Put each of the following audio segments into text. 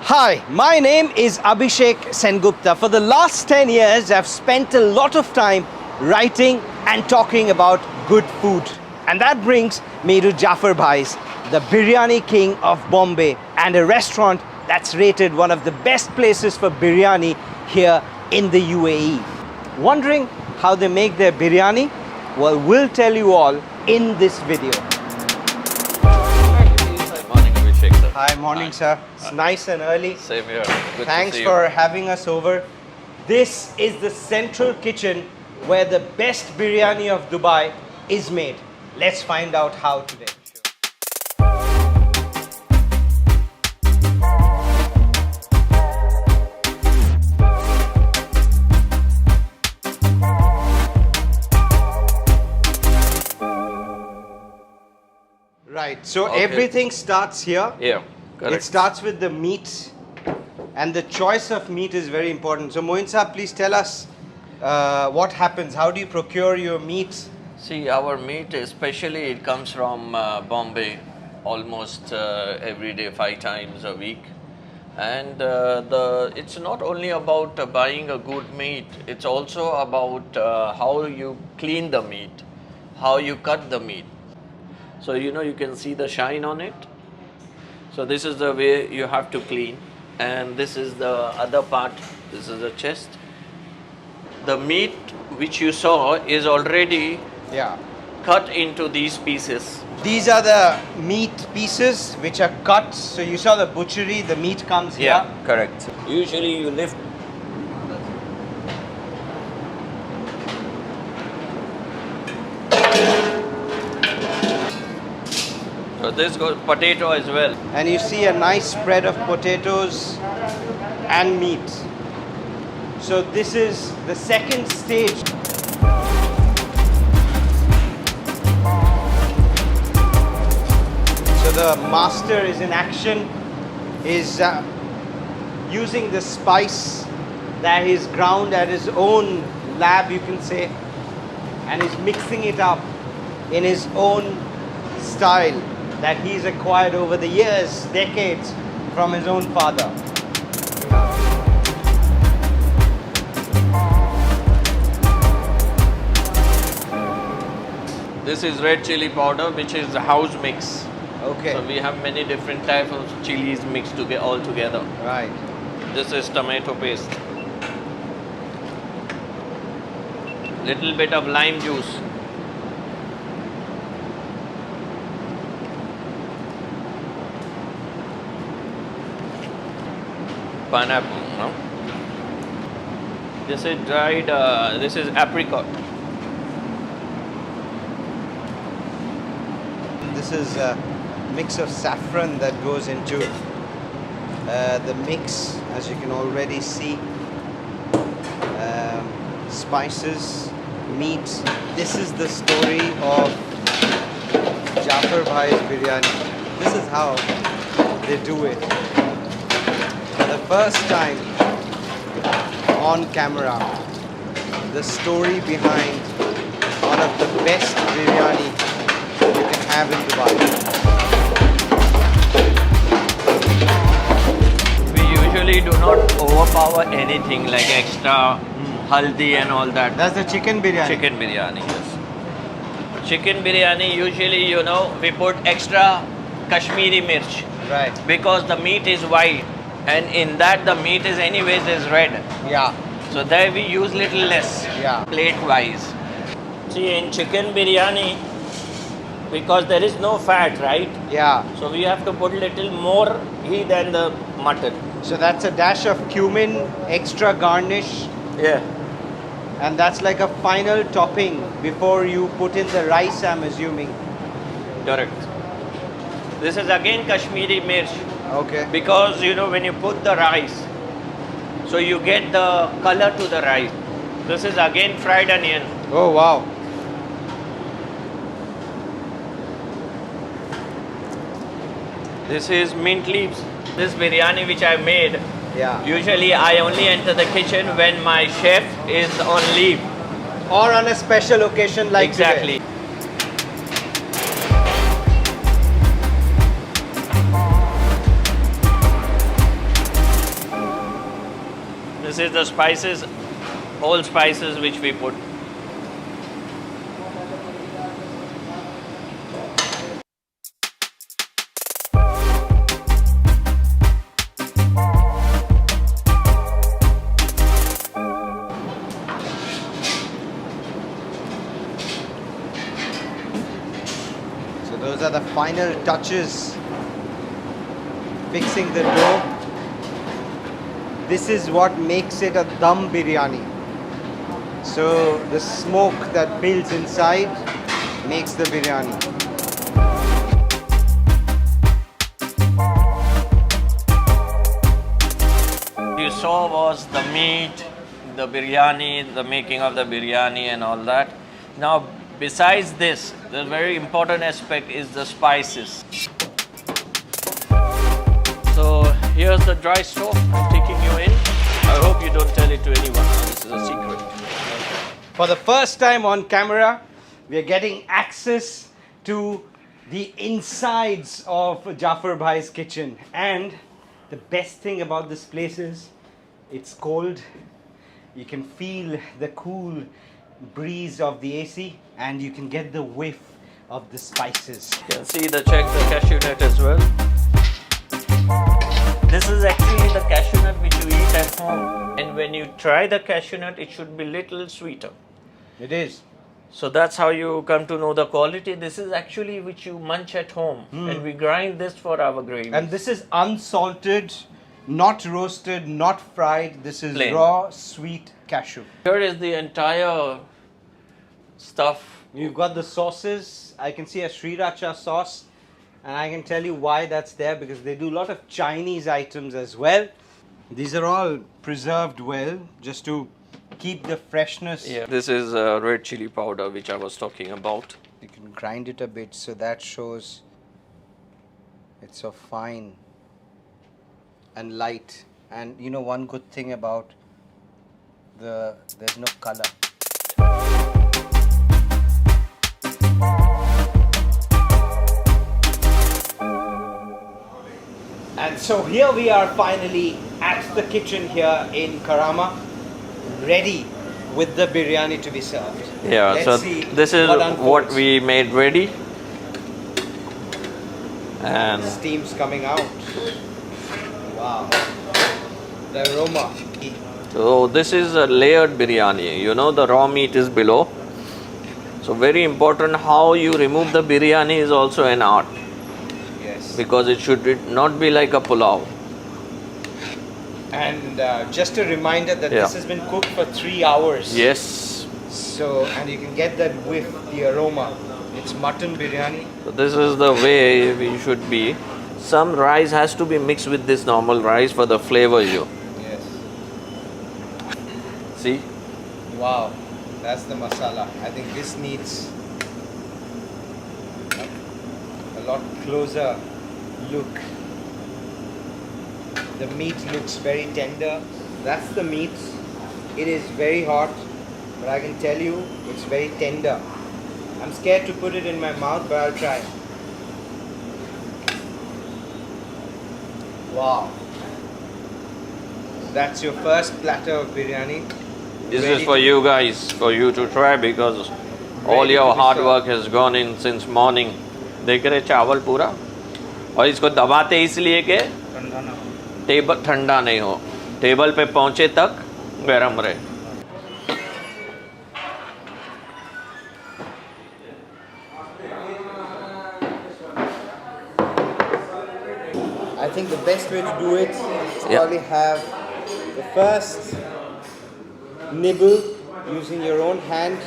Hi, my name is Abhishek Sengupta. For the last 10 years, I've spent a lot of time writing and talking about good food. And that brings me to Jaffer Bhai's, the biryani king of Bombay, and a restaurant that's rated one of the best places for biryani here in the UAE. Wondering how they make their biryani? Well, we'll tell you all in this video. Morning, Abhishek, sir. Hi, morning, sir. It's nice and early. Same here. Good Thanks to see for having us over. This is the central kitchen where the best biryani of Dubai is made. Let's find out how today. Right, so everything starts here. Yeah, correct. It starts with the meat, and the choice of meat is very important. So Moin Saab, please tell us what happens. How do you procure your meat? See, our meat, especially, it comes from Bombay almost every day, 5 times a week. And it's not only about buying a good meat, it's also about how you clean the meat, how you cut the meat. So, you can see the shine on it. So, this is the way you have to clean. And this is the other part. This is the chest. The meat which you saw is already cut into these pieces. These are the meat pieces which are cut. So you saw the butchery, the meat comes here. Yeah, correct. Usually you lift. So this goes potato as well. And you see a nice spread of potatoes and meat. So this is the second stage. So the master is in action, is using the spice that he's ground at his own lab, you can say, and is mixing it up in his own style that he's acquired over the years, decades, from his own father. This is red chili powder, which is the house mix. Okay. So we have many different types of chilies mixed all together. Right. This is tomato paste. Little bit of lime juice. Pineapple, no? This is dried, this is apricot. This is a mix of saffron that goes into the mix, as you can already see. Spices, meat. This is the story of Jaffer Bhai's biryani. This is how they do it. For the first time on camera, the story behind one of the best biryani you can have in Dubai. We usually do not overpower anything like extra haldi and all that. That's the chicken biryani. Chicken biryani, yes. Chicken biryani, usually, we put extra Kashmiri mirch. Right. Because the meat is white. And in that the meat is anyways is red. Yeah. So there we use little less. Yeah. Plate wise. See, in chicken biryani, because there is no fat, right? Yeah. So we have to put little more ghee than the mutton. So that's a dash of cumin, extra garnish, Yeah. and that's like a final topping before you put in the rice, I'm assuming. Correct. This is again Kashmiri mirch. Okay. Because when you put the rice, so you get the color to the rice. This is again fried onion. Oh wow. This is mint leaves. This biryani which I made, Yeah. usually I only enter the kitchen when my chef is on leave. Or on a special occasion like Exactly. today. This is the spices, whole spices which we put. So those are the final touches. Fixing the dough. This is what makes it a dum biryani. So the smoke that builds inside makes the biryani. You saw was the meat, the biryani, the making of the biryani and all that. Now, besides this, the very important aspect is the spices. So here's the dry stove. I'm taking you in. I hope you don't tell it to anyone. This is a secret. For the first time on camera, we are getting access to the insides of Jaffer Bhai's kitchen. And the best thing about this place is it's cold. You can feel the cool breeze of the AC and you can get the whiff of the spices. You can see the cashew nut as well. This is actually the cashew nut which you eat at home. And when you try the cashew nut, it should be little sweeter. It is. So that's how you come to know the quality. This is actually which you munch at home. And we grind this for our gravy. And this is unsalted, not roasted, not fried. This is Plain. raw, sweet cashew. Here is the entire stuff. You've got the sauces. I can see a sriracha sauce. And I can tell you why that's there, because they do a lot of Chinese items as well. These are all preserved well, just to keep the freshness. Yeah. This is red chili powder which I was talking about. You can grind it a bit so that shows it's so fine and light. And you know, one good thing about there's no color. And so here we are finally at the kitchen here in Karama, ready with the biryani to be served. Yeah, Let's so see this is what what unfolds. we made ready. And Steam's coming out. Wow. The aroma. so this is a layered biryani. You know, the raw meat is below. So very important, how you remove the biryani is also an art, Yes. because it should not be like a pulao. And just a reminder that Yeah. this has been cooked for 3 hours. Yes. So, and you can get that whiff, the aroma. It's mutton biryani. So this is the way we should be. Some rice has to be mixed with this normal rice for the flavor. Yes. See? Wow. That's the masala. I think this needs a lot closer look. The meat looks very tender. That's the meat. It is very hot, but I can tell you it's very tender. I'm scared to put it in my mouth, but I'll try. Wow. That's your first platter of biryani. This Ready is for to- you guys, for you to try, because all Ready your to be hard served. work has gone in since morning. देख रहे चावल पूरा, और इसको दबाते इसलिए कि table ठंडा नहीं हो, टेबल पे पहुंचे तक गर्म रहे. I think the best way to do it is Yeah. probably have the first nibble using your own hand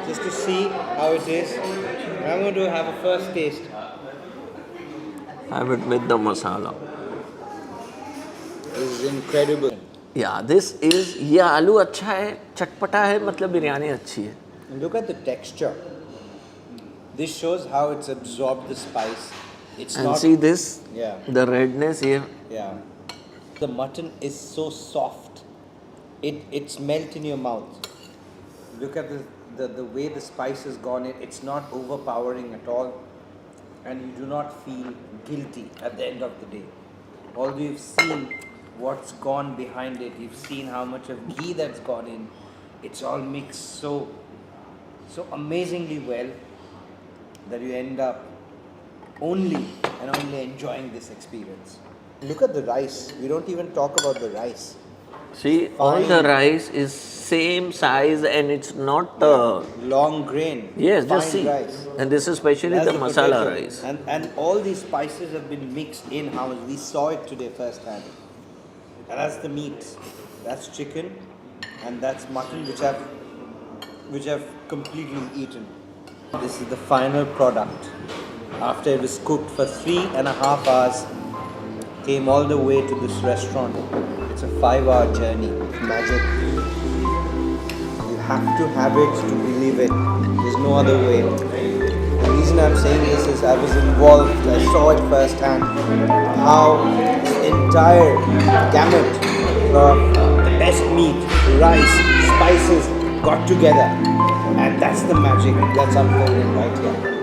just to see how it is. And I'm going to have a first taste. Have it with the masala. This is incredible. Yeah, this is, ये आलू अच्छा है, चटपटा है, मतलब बिरयानी अच्छी है. And look at the texture. This shows how it's absorbed the spice. It's And not. see this, Yeah. the redness here. Yeah. The mutton is so soft. It's melt in your mouth. Look at the way the spice has gone in. It's not overpowering at all. And you do not feel guilty at the end of the day. Although you've seen what's gone behind it. You've seen how much of ghee that's gone in. It's all mixed so amazingly well that you end up only enjoying this experience. Look at the rice. We don't even talk about the rice. See, all the rice is same size and it's not long grain. yes, fine just see. rice. And this is especially That's the masala potato. rice. And all these spices have been mixed in house. We saw it today firsthand. And that's the meat. That's chicken and that's mutton which I've completely eaten. This is the final product. After it was cooked for 3.5 hours, came all the way to this restaurant. It's a 5-hour journey. Magic. You have to have it to believe it. There's no other way. The reason I'm saying this is I was involved. I saw it firsthand. How the entire gamut of the best meat, rice, spices got together. And that's the magic that's unfolding right here.